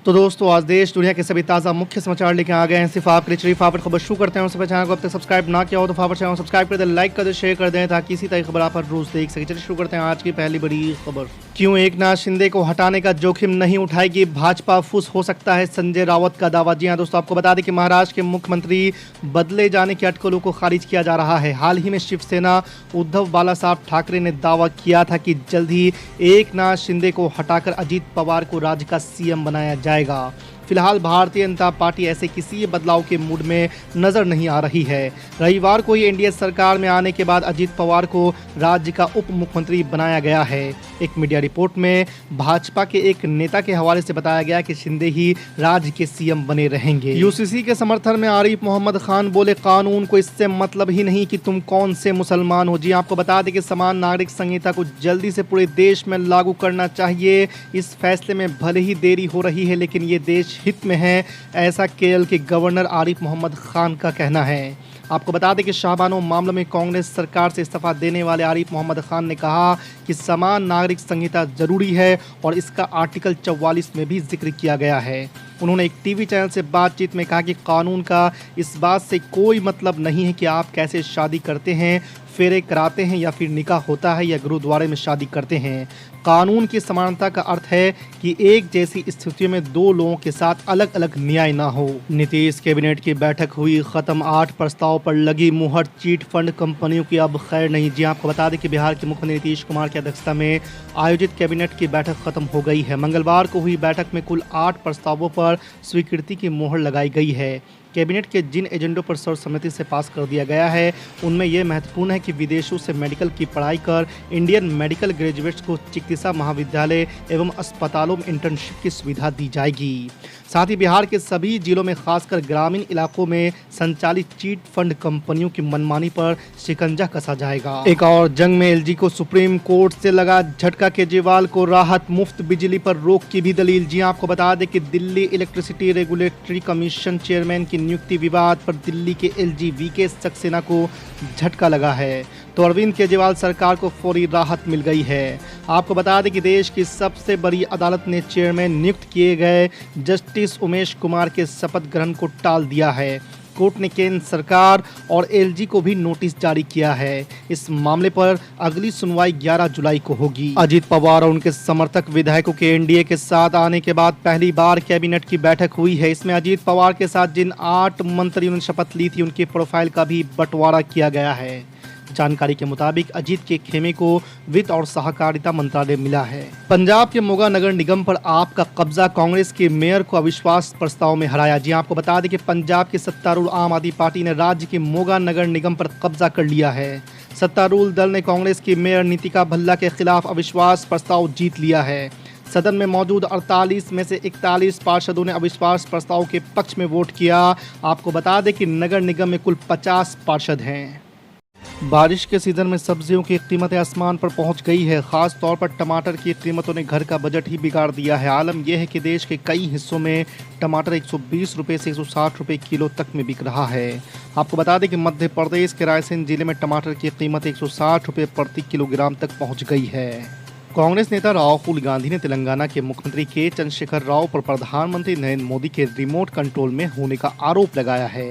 तो दोस्तों आज देश दुनिया के सभी ताज़ा मुख्य समाचार लेके आ गए हैं सिर्फ आपके लिए। चलिए फटाफट खबर शुरू करते हैं। और सभी चैनल को अब तक सब्सक्राइब ना किया हो तो फटाफट चैनल सब्सक्राइब कर दें, लाइक कर दें, शेयर कर दें ताकि इसी तरह खबर आप हर रोज देख सकें। चलिए शुरू करते हैं आज की पहली बड़ी खबर। क्यों एकनाथ शिंदे को हटाने का जोखिम नहीं उठाएगी भाजपा, फुस हो सकता है संजय राउत का दावा। जी हाँ दोस्तों, आपको बता दें कि महाराष्ट्र के मुख्यमंत्री बदले जाने की अटकलों को खारिज किया जा रहा है। हाल ही में शिवसेना उद्धव बालासाहब ठाकरे ने दावा किया था कि जल्द ही एकनाथ शिंदे को हटाकर अजीत पवार को राज्य का सीएम बनाया जाएगा। फिलहाल भारतीय जनता पार्टी ऐसे किसी बदलाव के मूड में नजर नहीं आ रही है। रविवार को ही एनडीए सरकार में आने के बाद अजीत पवार को राज्य का उप मुख्यमंत्री बनाया गया है। एक मीडिया रिपोर्ट में भाजपा के एक नेता के हवाले से बताया गया कि शिंदे ही राज्य के सीएम बने रहेंगे। यूसीसी के समर्थन में आरिफ मोहम्मद खान बोले, कानून को इससे मतलब ही नहीं कि तुम कौन से मुसलमान हो। जी आपको बता दें कि समान नागरिक संहिता को जल्दी से पूरे देश में लागू करना चाहिए। इस फैसले में भले ही देरी हो रही है लेकिन ये देश हित में है, ऐसा केरल के गवर्नर आरिफ मोहम्मद खान का कहना है। आपको बता दें कि शाहबानो मामलों में कांग्रेस सरकार से इस्तीफा देने वाले आरिफ मोहम्मद खान ने कहा कि समान नागरिक संहिता जरूरी है और इसका आर्टिकल 44 में भी जिक्र किया गया है। उन्होंने एक टीवी चैनल से बातचीत में कहा कि कानून का इस बात से कोई मतलब नहीं है कि आप कैसे शादी करते हैं, फेरे कराते हैं या फिर निकाह होता है या गुरुद्वारे में शादी करते हैं। कानून की समानता का अर्थ है कि एक जैसी स्थितियों में दो लोगों के साथ अलग अलग न्याय ना हो। नीतीश कैबिनेट की बैठक हुई खत्म, 8 प्रस्ताव पर लगी मुहर, चीट फंड कंपनियों की अब खैर नहीं। जी आपको बता दें कि बिहार के मुख्यमंत्री नीतीश कुमार की अध्यक्षता में आयोजित कैबिनेट की बैठक खत्म हो गई है। मंगलवार को हुई बैठक में कुल 8 प्रस्तावों पर स्वीकृति की मोहर लगाई गई है। कैबिनेट के जिन एजेंडों पर सर्वसम्मति से पास कर दिया गया है उनमें यह महत्वपूर्ण है कि विदेशों से मेडिकल की पढ़ाई कर इंडियन मेडिकल ग्रेजुएट्स को चिकित्सा महाविद्यालय एवं अस्पतालों में इंटर्नशिप की सुविधा दी जाएगी। साथ ही बिहार के सभी जिलों में खासकर ग्रामीण इलाकों में संचालित चीट फंड कंपनियों की मनमानी पर शिकंजा कसा जाएगा। एक और जंग में एलजी को सुप्रीम कोर्ट से लगा झटका, केजरीवाल को राहत, मुफ्त बिजली पर रोक की भी दलील। जी आपको बता दें कि Delhi electricity regulatory commission chairman की नियुक्ति विवाद पर दिल्ली के एलजी वीके सक्सेना को झटका लगा है तो अरविंद केजरीवाल सरकार को फौरी राहत मिल गई है। आपको बता दें कि देश की सबसे बड़ी अदालत ने चेयरमैन नियुक्त किए गए जस्टिस उमेश कुमार के शपथ ग्रहण को टाल दिया है। कोर्ट ने केंद्र सरकार और एलजी को भी नोटिस जारी किया है। इस मामले पर अगली सुनवाई 11 जुलाई को होगी। अजीत पवार और उनके समर्थक विधायकों के एनडीए के साथ आने के बाद पहली बार कैबिनेट की बैठक हुई है। इसमें अजीत पवार के साथ जिन 8 मंत्रियों ने शपथ ली थी उनके प्रोफाइल का भी बंटवारा किया गया है। जानकारी के मुताबिक अजीत के खेमे को वित्त और सहकारिता मंत्रालय मिला है। पंजाब के मोगा नगर निगम पर आप का कब्जा, कांग्रेस के मेयर को अविश्वास प्रस्ताव में हराया। जी आपको बता दें कि पंजाब के सत्तारूढ़ आम आदमी पार्टी ने राज्य के मोगा नगर निगम पर कब्जा कर लिया है। सत्तारूढ़ दल ने कांग्रेस की मेयर नीतिका भल्ला के खिलाफ अविश्वास प्रस्ताव जीत लिया है। सदन में मौजूद 48 में से 41 पार्षदों ने अविश्वास प्रस्ताव के पक्ष में वोट किया। आपको बता दें कि नगर निगम में कुल 50 पार्षद हैं। बारिश के सीजन में सब्जियों की कीमतें आसमान पर पहुंच गई है। खास तौर पर टमाटर की कीमतों ने घर का बजट ही बिगाड़ दिया है। आलम यह है कि देश के कई हिस्सों में टमाटर 120 रुपये से 160 रुपये किलो तक में बिक रहा है। आपको बता दें कि मध्य प्रदेश के रायसेन जिले में टमाटर की कीमत 160 रुपये प्रति किलोग्राम तक पहुँच गई है। कांग्रेस नेता राहुल गांधी ने तेलंगाना के मुख्यमंत्री के चंद्रशेखर राव पर प्रधानमंत्री नरेंद्र मोदी के रिमोट कंट्रोल में होने का आरोप लगाया है।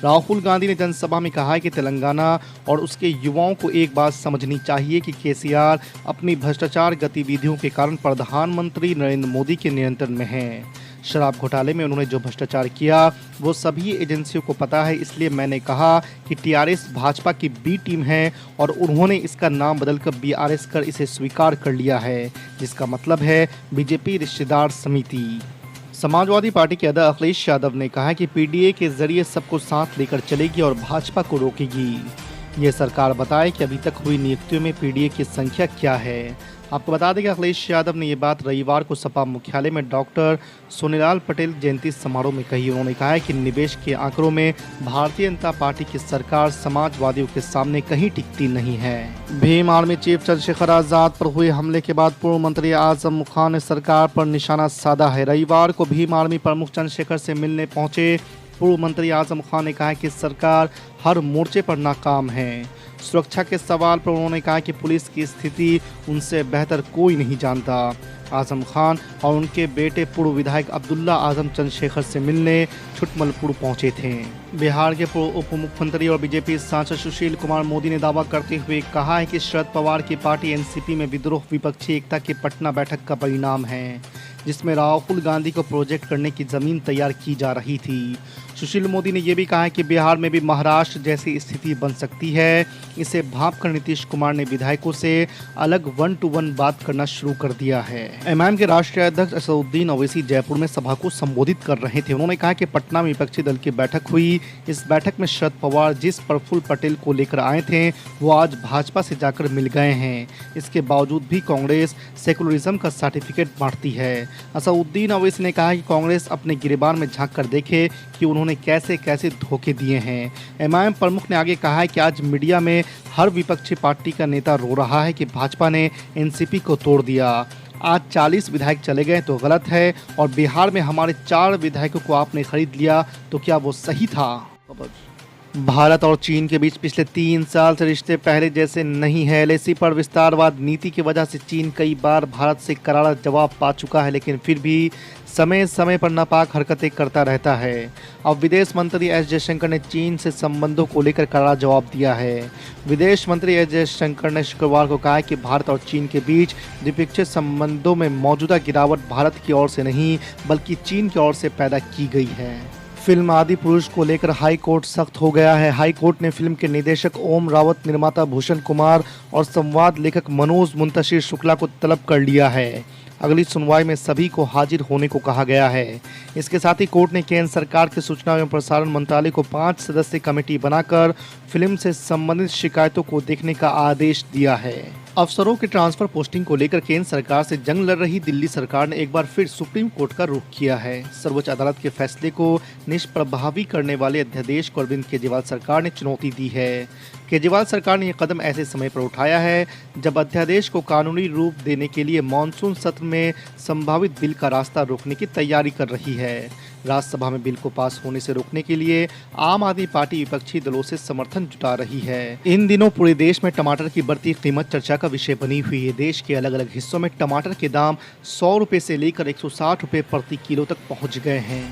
राहुल गांधी ने जनसभा में कहा कि तेलंगाना और उसके युवाओं को एक बात समझनी चाहिए कि केसीआर अपनी भ्रष्टाचार गतिविधियों के कारण प्रधानमंत्री नरेंद्र मोदी के नियंत्रण में हैं। शराब घोटाले में उन्होंने जो भ्रष्टाचार किया वो सभी एजेंसियों को पता है, इसलिए मैंने कहा कि टीआरएस भाजपा की बी टीम है और उन्होंने इसका नाम बदलकर बीआरएस कर इसे स्वीकार कर लिया है, जिसका मतलब है बीजेपी रिश्तेदार समिति। समाजवादी पार्टी के अध्यक्ष अखिलेश यादव ने कहा कि पीडीए के जरिए सबको साथ लेकर चलेगी और भाजपा को रोकेगी। ये सरकार बताए कि अभी तक हुई नियुक्तियों में पीडीए की संख्या क्या है। आपको बता दें कि अखिलेश यादव ने ये बात रविवार को सपा मुख्यालय में डॉक्टर सोनीलाल पटेल जयंती समारोह में कही। उन्होंने कहा है कि निवेश के आंकड़ों में भारतीय जनता पार्टी की सरकार समाजवादियों के सामने कहीं टिकती नहीं है। भीम आर्मी चीफ चंद्रशेखर आजाद पर हुए हमले के बाद पूर्व मंत्री आजम खान ने सरकार पर निशाना साधा है। रविवार को भीम आर्मी प्रमुख चंद्रशेखर से मिलने पहुंचे पूर्व मंत्री आजम खान ने कहा कि सरकार हर मोर्चे पर नाकाम है। सुरक्षा के सवाल पर उन्होंने कहा कि पुलिस की स्थिति उनसे बेहतर कोई नहीं जानता। आजम खान और उनके बेटे पूर्व विधायक अब्दुल्ला आजम चंद्रशेखर से मिलने छुटमलपुर पहुंचे थे। बिहार के पूर्व उप मुख्यमंत्री और बीजेपी सांसद सुशील कुमार मोदी ने दावा करते हुए कहा है कि शरद पवार की पार्टी एनसीपी में विद्रोह विपक्षी एकता की पटना बैठक का परिणाम है, जिसमें राहुल गांधी को प्रोजेक्ट करने की जमीन तैयार की जा रही थी। सुशील मोदी ने यह भी कहा है कि बिहार में भी महाराष्ट्र जैसी स्थिति बन सकती है। इसे भांपकर नीतीश कुमार ने विधायकों से अलग 1-to-1 बात करना शुरू कर दिया है। एमआईएम के राष्ट्रीय अध्यक्ष असदुद्दीन ओवैसी जयपुर में सभा को संबोधित कर रहे थे। उन्होंने कहा कि पटना में विपक्षी दल की बैठक हुई। इस बैठक में शरद पवार जिस प्रफुल्ल पटेल को लेकर आए थे वो आज भाजपा से जाकर मिल गए हैं। इसके बावजूद भी कांग्रेस सेकुलरिज्म का सर्टिफिकेट बांटती है। असदुद्दीन ओवैसी ने कहा कि कांग्रेस अपने गिरेबान में झांक कर देखे कि उन्होंने कैसे कैसे धोखे दिए हैं। एमआईएम प्रमुख ने आगे कहा है कि आज मीडिया में हर विपक्षी पार्टी का नेता रो रहा है कि भाजपा ने एनसीपी को तोड़ दिया। आज 40 विधायक चले गए तो गलत है, और बिहार में हमारे 4 विधायकों को आपने खरीद लिया तो क्या वो सही था? भारत और चीन के बीच पिछले 3 साल से रिश्ते पहले जैसे नहीं है। एलएसी पर विस्तारवाद नीति की वजह से चीन कई बार भारत से करारा जवाब पा चुका है, लेकिन फिर भी समय समय पर नापाक हरकतें करता रहता है। अब विदेश मंत्री एस जयशंकर ने चीन से संबंधों को लेकर करारा जवाब दिया है। विदेश मंत्री एस जयशंकर ने शुक्रवार को कहा कि भारत और चीन के बीच द्विपक्षीय संबंधों में मौजूदा गिरावट भारत की ओर से नहीं बल्कि चीन की ओर से पैदा की गई है। फिल्म आदिपुरुष को लेकर हाई कोर्ट सख्त हो गया है। हाई कोर्ट ने फिल्म के निर्देशक ओम रावत, निर्माता भूषण कुमार और संवाद लेखक मनोज मुंतशिर शुक्ला को तलब कर लिया है। अगली सुनवाई में सभी को हाजिर होने को कहा गया है। इसके साथ ही कोर्ट ने केंद्र सरकार के सूचना एवं प्रसारण मंत्रालय को 5 सदस्यीय कमेटी बनाकर फिल्म से संबंधित शिकायतों को देखने का आदेश दिया है। अफसरों के ट्रांसफर पोस्टिंग को लेकर केंद्र सरकार से जंग लड़ रही दिल्ली सरकार ने एक बार फिर सुप्रीम कोर्ट का रुख किया है। सर्वोच्च अदालत के फैसले को निष्प्रभावी करने वाले अध्यादेश को अरविंद केजरीवाल सरकार ने चुनौती दी है। केजरीवाल सरकार ने यह कदम ऐसे समय पर उठाया है जब अध्यादेश को कानूनी रूप देने के लिए मानसून सत्र में संभावित बिल का रास्ता रोकने की तैयारी कर रही है। राज्यसभा में बिल को पास होने से रोकने के लिए आम आदमी पार्टी विपक्षी दलों से समर्थन जुटा रही है। इन दिनों पूरे देश में टमाटर की बढ़ती कीमत चर्चा का विषय बनी हुई है। देश के अलग अलग हिस्सों में टमाटर के दाम 100 रुपये से लेकर 160 रुपये प्रति किलो तक पहुंच गए हैं।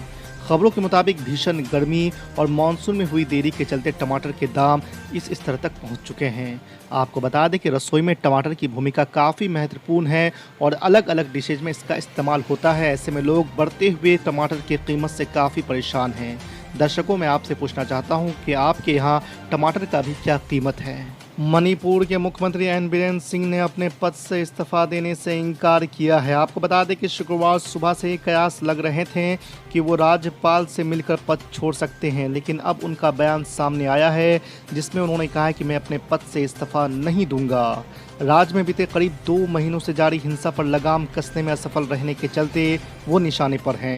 खबरों के मुताबिक भीषण गर्मी और मानसून में हुई देरी के चलते टमाटर के दाम इस स्तर तक पहुंच चुके हैं। आपको बता दें कि रसोई में टमाटर की भूमिका काफ़ी महत्वपूर्ण है और अलग अलग डिशेज में इसका इस्तेमाल होता है। ऐसे में लोग बढ़ते हुए टमाटर की कीमत से काफ़ी परेशान हैं। दर्शकों, मैं आपसे पूछना चाहता हूं कि आपके यहाँ टमाटर का भी क्या कीमत है? मणिपुर के मुख्यमंत्री एन बीरेन सिंह ने अपने पद से इस्तीफा देने से इनकार किया है। आपको बता दें कि शुक्रवार सुबह से ही कयास लग रहे थे कि वो राज्यपाल से मिलकर पद छोड़ सकते हैं, लेकिन अब उनका बयान सामने आया है जिसमें उन्होंने कहा है कि मैं अपने पद से इस्तीफा नहीं दूंगा। राज्य में बीते करीब 2 महीनों से जारी हिंसा पर लगाम कसने में असफल रहने के चलते वो निशाने पर हैं।